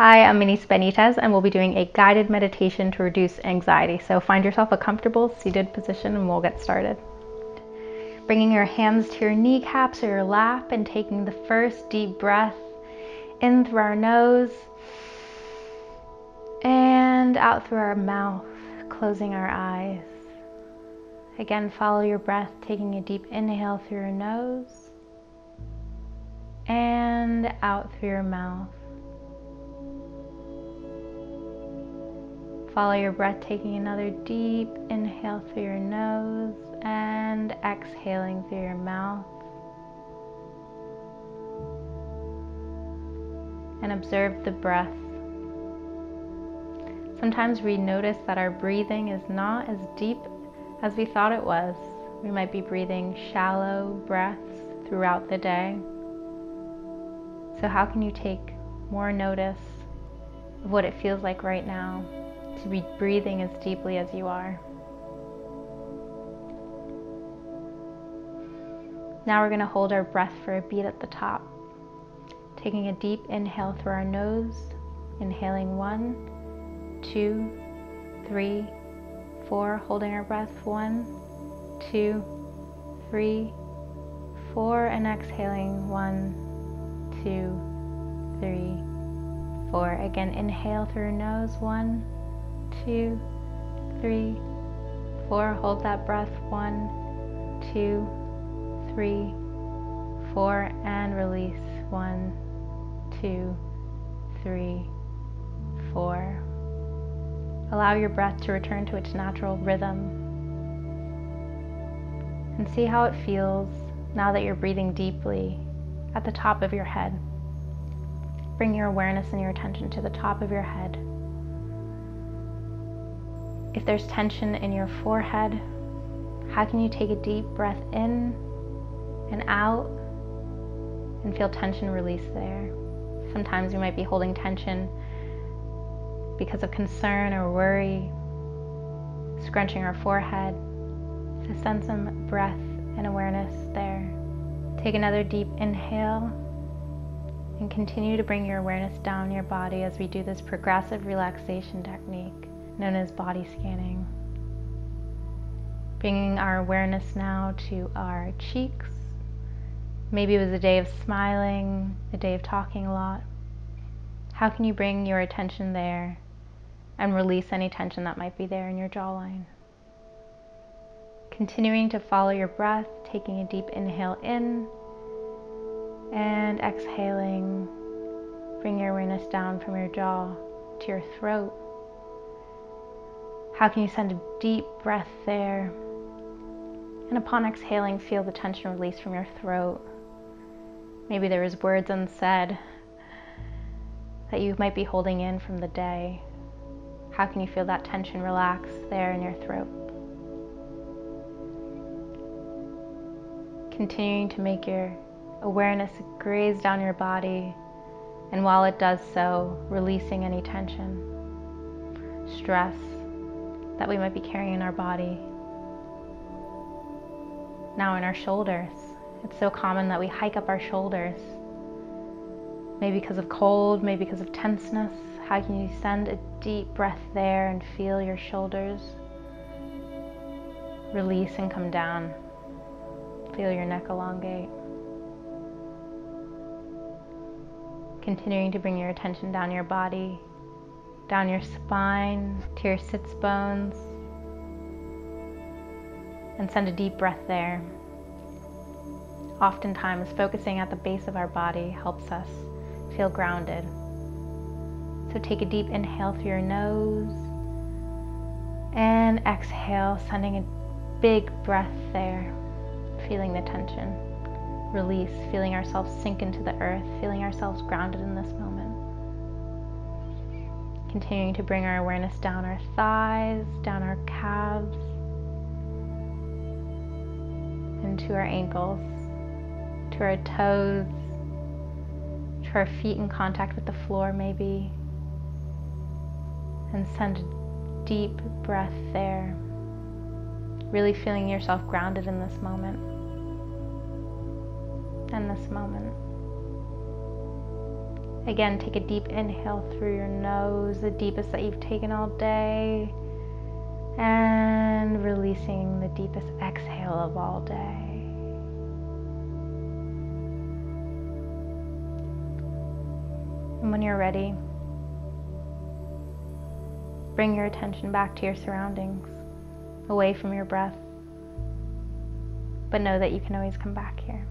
Hi, I'm Minis Benitez, and we'll be doing a guided meditation to reduce anxiety. So find yourself a comfortable seated position and we'll get started. Bringing your hands to your kneecaps or your lap and taking the first deep breath in through our nose and out through our mouth, closing our eyes. Again, follow your breath, taking a deep inhale through your nose and out through your mouth. Follow your breath, taking another deep inhale through your nose and exhaling through your mouth. And observe the breath. Sometimes we notice that our breathing is not as deep as we thought it was. We might be breathing shallow breaths throughout the day. So how can you take more notice of what it feels like right now to be breathing as deeply as you are? Now we're going to hold our breath for a beat at the top. Taking a deep inhale through our nose, inhaling 1, 2, 3, 4, holding our breath 1, 2, 3, 4, and exhaling 1, 2, 3, 4. Again, inhale through your nose 1, 2, 3, 4. Hold that breath 1, 2, 3, 4, and release 1, 2, 3, 4. Allow your breath to return to its natural rhythm and see how it feels now that you're breathing deeply at the top of your head. Bring your awareness and your attention to the top of your head. If there's tension in your forehead, how can you take a deep breath in and out and feel tension release there? Sometimes we might be holding tension because of concern or worry, scrunching our forehead. So send some breath and awareness there. Take another deep inhale and continue to bring your awareness down your body as we do this progressive relaxation technique known as body scanning. Bringing our awareness now to our cheeks. Maybe it was a day of smiling, a day of talking a lot. How can you bring your attention there and release any tension that might be there in your jawline? Continuing to follow your breath, taking a deep inhale in and exhaling. Bring your awareness down from your jaw to your throat. How can you send a deep breath there? And upon exhaling, feel the tension release from your throat. Maybe there was words unsaid that you might be holding in from the day. How can you feel that tension relax there in your throat? Continuing to make your awareness graze down your body, and while it does so, releasing any tension, stress that we might be carrying in our body. Now in our shoulders. It's so common that we hike up our shoulders, maybe because of cold, maybe because of tenseness. How can you send a deep breath there and feel your shoulders release and come down? Feel your neck elongate. Continuing to bring your attention down your body, down your spine to your sits bones, and send a deep breath there. Oftentimes, focusing at the base of our body helps us feel grounded. So take a deep inhale through your nose and exhale, sending a big breath there, feeling the tension release, feeling ourselves sink into the earth, feeling ourselves grounded in this moment. Continuing to bring our awareness down our thighs, down our calves, into our ankles, to our toes, to our feet in contact with the floor maybe, and send a deep breath there, really feeling yourself grounded in this moment and this moment. Again, take a deep inhale through your nose, the deepest that you've taken all day, and releasing the deepest exhale of all day. And when you're ready, bring your attention back to your surroundings, away from your breath, but know that you can always come back here.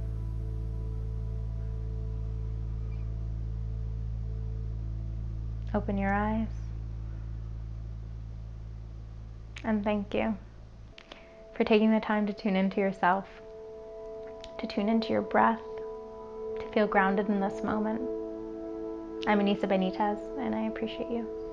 Open your eyes, and thank you for taking the time to tune into yourself, to tune into your breath, to feel grounded in this moment. I'm Anissa Benitez, and I appreciate you.